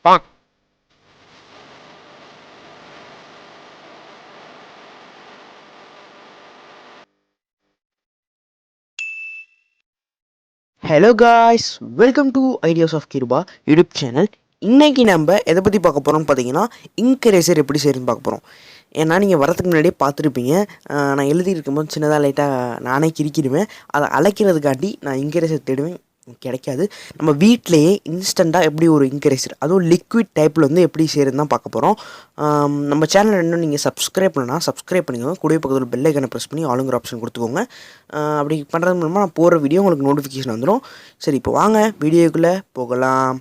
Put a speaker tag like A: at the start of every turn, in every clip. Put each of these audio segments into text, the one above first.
A: Hello guys, welcome to ideas of Kripa YouTube channel. இன்றைக்கி நம்ம எதை பற்றி பார்க்க போகிறோம்னு பார்த்தீங்கன்னா, இங்க் எரேசர் எப்படி செய்யணும்னு பார்க்க போகிறோம். ஏன்னா நீங்கள் வரதுக்கு முன்னாடியே பார்த்துருப்பீங்க, நான் எழுதியிருக்கும்போது சின்னதாக லைட்டாக நானே கிரிக்கிடுவேன். அதை அழைக்கிறதுக்காண்டி நான் இங்க் எரேசர் தேடுவேன், கிடைக்காது. நம்ம வீட்டிலையே இன்ஸ்டண்ட்டாக எப்படி ஒரு இங்க் எரேசர், அதுவும் லிக்விட் டைப்பில் வந்து எப்படி செய்கிறதுன்னு தான் பார்க்க போகிறோம். நம்ம சேனல் இன்னும் நீங்கள் சப்ஸ்கிரைப் பண்ணால் சப்ஸ்கிரைப் பண்ணிக்கோங்க. கூடவே பக்கத்தில் பெல் ஐக்கனை ப்ரெஸ் பண்ணி ஆளுங்கிற ஆப்ஷன் கொடுத்துக்கோங்க. அப்படி பண்ணுறது மூலமாக நான் போகிற வீடியோ உங்களுக்கு நோட்டிஃபிகேஷன் வந்துடும். சரி, இப்போ வாங்க வீடியோக்குள்ளே போகலாம்.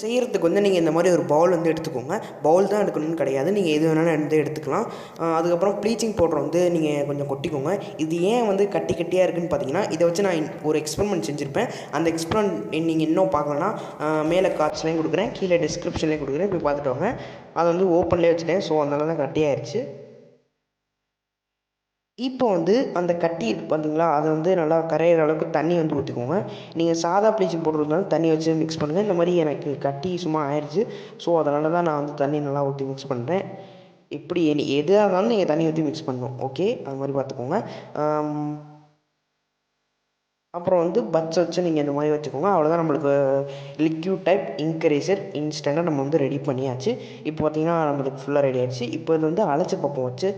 A: செய்கிறதுக்கு வந்து நீங்கள் இந்த மாதிரி ஒரு பவுல் வந்து எடுத்துக்கோங்க. பவுல் தான் எடுக்கணும்னு கிடையாது, நீங்கள் எது வேணாலும் எடுத்துக்கலாம். அதுக்கப்புறம் ப்ளீச்சிங் பவுடர் வந்து நீங்கள் கொஞ்சம் கொட்டிக்கோங்க. இது ஏன் வந்து கட்டியாக இருக்குதுன்னு பார்த்தீங்கன்னா, இதை வச்சு நான் ஒரு எக்ஸ்பெரிமெண்ட் செஞ்சுருப்பேன். அந்த எக்ஸ்பெரிமெண்ட் நீங்கள் இன்னும் பார்க்கலன்னா மேலே கார்ட்ஸ்லேயும் கொடுக்குறேன், கீழே டிஸ்கிரிப்ஷன்லேயும் கொடுக்குறேன், போய் பார்த்துட்டு வாங்க. அதை வந்து ஓப்பன்லேயே வச்சுட்டேன், ஸோ அதனால தான் கட்டியாகிடுச்சு. இப்போ வந்து அந்த கட்டி இருக்குது பார்த்தீங்களா, அதை வந்து நல்லா கரையிற அளவுக்கு தண்ணி வந்து ஊற்றிக்கோங்க. நீங்கள் சாதா ப்ளீச்சிங் பவுடர் இருந்தாலும் தண்ணி வச்சு மிக்ஸ் பண்ணுங்கள். இந்த மாதிரி எனக்கு கட்டி சும்மா ஆயிடுச்சு, ஸோ அதனால தான் நான் வந்து தண்ணி நல்லா ஊற்றி மிக்ஸ் பண்ணுறேன். இப்படி எதாக இருந்தாலும் நீங்கள் தண்ணி ஊற்றி மிக்ஸ் பண்ணணும், ஓகே? அது மாதிரி பார்த்துக்கோங்க. அப்புறம் வந்து பட்ஸ் வச்சு நீங்கள் இந்த மாதிரி வச்சுக்கோங்க. அவ்வளோதான், நம்மளுக்கு லிக்யூட் டைப் இங்க் எரேசர் இன்ஸ்டண்ட்டாக நம்ம வந்து ரெடி பண்ணியாச்சு. இப்போ பார்த்தீங்கன்னா நம்மளுக்கு ஃபுல்லாக ரெடி ஆகிடுச்சு. இப்போ இது வந்து அழைச்சி பக்கம் வச்சு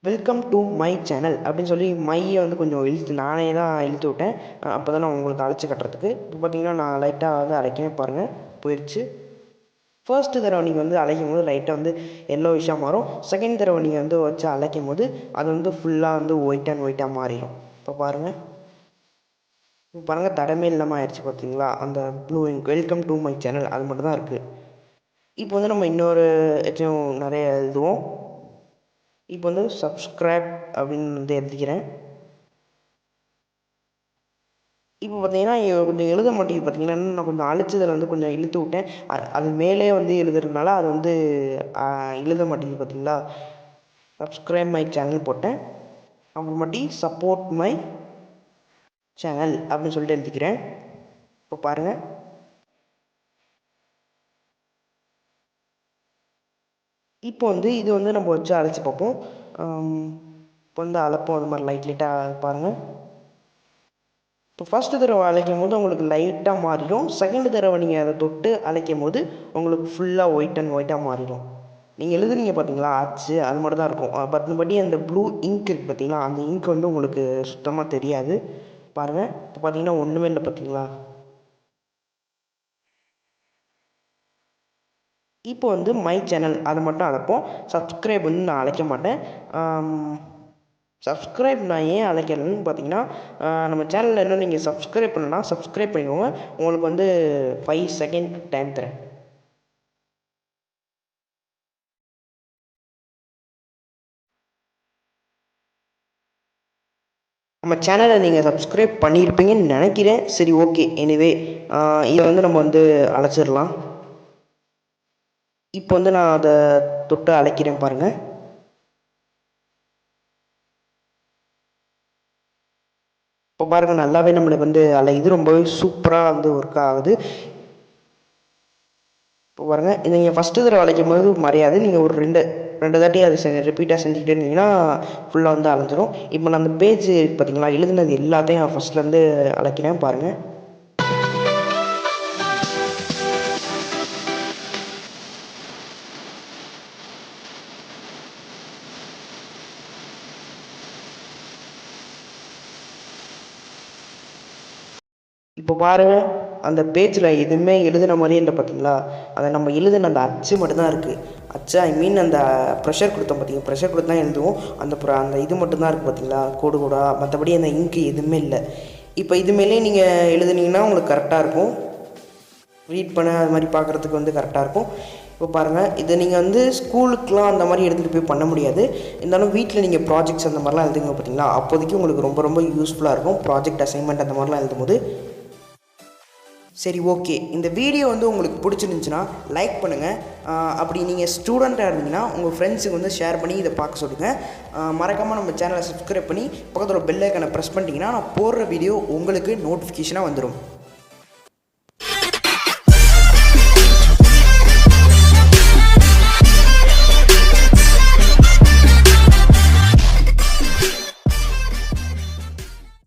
A: வெல்கம் டு மை சேனல் அப்படின்னு சொல்லி மையை வந்து கொஞ்சம் நானே தான் இழுத்து விட்டேன், அப்போ தான் நான் உங்களுக்கு அழைச்சி கட்டுறதுக்கு. இப்போ பார்த்தீங்கன்னா நான் லைட்டாக வந்து அழைக்கவே பாருங்கள், போயிடுச்சு. ஃபர்ஸ்ட்டு தடவை நீங்கள் வந்து அழைக்கும் போது லைட்டாக வந்து எல்லோ விஷயம் மாறும். செகண்ட் தடவை நீங்கள் வந்து வச்சு அழைக்கும் போது அது வந்து ஃபுல்லாக வந்து ஒயிட்டாக மாறிடும். இப்போ பாருங்கள், இப்போ பாருங்கள், தடமே இல்லாமல் ஆயிடுச்சு பார்த்தீங்களா. அந்த blue ink welcome to my channel அது மட்டும் தான் இருக்குது. இப்போ வந்து நம்ம இன்னொரு நிறைய எழுதுவோம். இப்போ வந்து சப்ஸ்கிரைப் அப்படின்னு வந்து எழுதிக்கிறேன். இப்போ பார்த்தீங்கன்னா கொஞ்சம் எழுத மாட்டேங்குது பார்த்தீங்கன்னா, நான் கொஞ்சம் அழிச்சதில் வந்து கொஞ்சம் இழுத்து விட்டேன். அது மேலே வந்து எழுதுறதுனால அது வந்து எழுத மாட்டேங்குது பார்த்தீங்களா. சப்ஸ்கிரைப் மை சேனல் போட்டேன், அப்புறமாட்டி சப்போர்ட் மை சேனல் அப்படின்னு சொல்லிட்டு எழுதிக்கிறேன். இப்போ பாருங்கள், இப்போ வந்து இது வந்து நம்ம வச்சு அழைச்சி பார்ப்போம். இப்போ வந்து அழைப்போம், அது மாதிரி லைட்டாக பாருங்கள். இப்போ ஃபஸ்ட்டு தடவை அழைக்கும் போது உங்களுக்கு லைட்டாக மாறிடும். செகண்ட் தடவை நீங்கள் அதை தொட்டு அழைக்கும் போது உங்களுக்கு ஃபுல்லாக ஒயிட்டாக மாறிடும். நீங்கள் எழுதுனீங்க பார்த்தீங்களா ஆச்சு, அது மட்டும் தான் இருக்கும். மற்றபடி அந்த ப்ளூ இங்க் இருக்குது பார்த்தீங்களா, அந்த இங்க் வந்து உங்களுக்கு சுத்தமாக தெரியாது. பாருங்கள், இப்போ பார்த்தீங்கன்னா ஒன்றுமே இல்லை பார்த்தீங்களா. இப்போ வந்து மை சேனல் அதை மட்டும் அழைப்போம். சப்ஸ்கிரைப் வந்து நான் அழைக்க மாட்டேன். சப்ஸ்கிரைப் நான் ஏன் அழைக்கிறேன்னு பார்த்தீங்கன்னா, நம்ம சேனலில் இன்னும் நீங்கள் சப்ஸ்கிரைப் பண்ணலன்னா சப்ஸ்கிரைப் பண்ணிக்கோங்க. உங்களுக்கு வந்து 5 செகண்ட் டைம் தரேன். நம்ம சேனலை நீங்கள் சப்ஸ்கிரைப் பண்ணியிருப்பீங்கன்னு நினைக்கிறேன். சரி, ஓகே, எனிவே இதை வந்து நம்ம வந்து அழைச்சிடலாம். இப்போ வந்து நான் அதை தொட்டு அழைக்கிறேன் பாருங்கள். இப்போ பாருங்கள், நல்லாவே நம்மளுக்கு வந்து இது ரொம்பவே சூப்பராக வந்து ஒர்க் ஆகுது. இப்போ பாருங்கள், இது நீங்கள் ஃபஸ்ட்டு தடவை அழைக்கும் போது மறையாது. நீங்கள் ஒரு ரெண்டு தாட்டி அது ரிப்பீட்டாக செஞ்சுக்கிட்டே இருந்தீங்கன்னா ஃபுல்லாக வந்து அழைஞ்சிரும். இப்போ நான் அந்த பேஜ் பார்த்தீங்களா, எழுதுனது எல்லாத்தையும் ஃபஸ்ட்லேருந்து அழைக்கிறேன் பாருங்கள். இப்போ பாருங்கள், அந்த பேஜில் எதுவுமே எழுதுன மாதிரியே இல்லை பார்த்தீங்களா. அதை நம்ம எழுதுன அந்த அச்சு மட்டும்தான் இருக்குது. அச்சு அந்த ப்ரெஷர் கொடுத்தோம் பார்த்தீங்க, ப்ரெஷர் கொடுத்து தான் எழுதுவோம். அந்த இது மட்டும்தான் இருக்குது பார்த்தீங்களா, கோடு. மற்றபடி அந்த இங்கு எதுவுமே இல்லை. இப்போ இதுமாரியே நீங்கள் எழுதுனீங்கன்னா உங்களுக்கு கரெக்டாக இருக்கும், ரீட் பண்ண அது மாதிரி பார்க்குறதுக்கு வந்து கரெக்டாக இருக்கும். இப்போ பாருங்கள், இதை நீங்கள் வந்து ஸ்கூலுக்கெலாம் அந்த மாதிரி எடுத்துகிட்டு போய் பண்ண முடியாது. இருந்தாலும் வீட்டில் நீங்கள் ப்ராஜெக்ட்ஸ் அந்த மாதிரிலாம் எழுதுங்க பார்த்தீங்களா, அப்போதைக்கு உங்களுக்கு ரொம்ப யூஸ்ஃபுல்லாக இருக்கும். ப்ராஜெக்ட் அசைன்மெண்ட் அந்த மாதிரிலாம் எழுதும் போது சரி, ஓகே. இந்த வீடியோ வந்து உங்களுக்கு பிடிச்சிருந்துச்சுன்னா லைக் பண்ணுங்கள். அப்படி நீங்கள் ஸ்டூடெண்ட்டாக இருந்தீங்கன்னா உங்கள் ஃப்ரெண்ட்ஸுக்கு வந்து ஷேர் பண்ணி இதை பார்க்க சொல்லுங்கள். மறக்காமல் நம்ம சேனலை சப்ஸ்கிரைப் பண்ணி பக்கத்தில் பெல் ஐக்கானை ப்ரெஸ் பண்ணிட்டீங்கன்னா நான் போடுற வீடியோ உங்களுக்கு நோட்டிஃபிகேஷனாக வந்துடும்.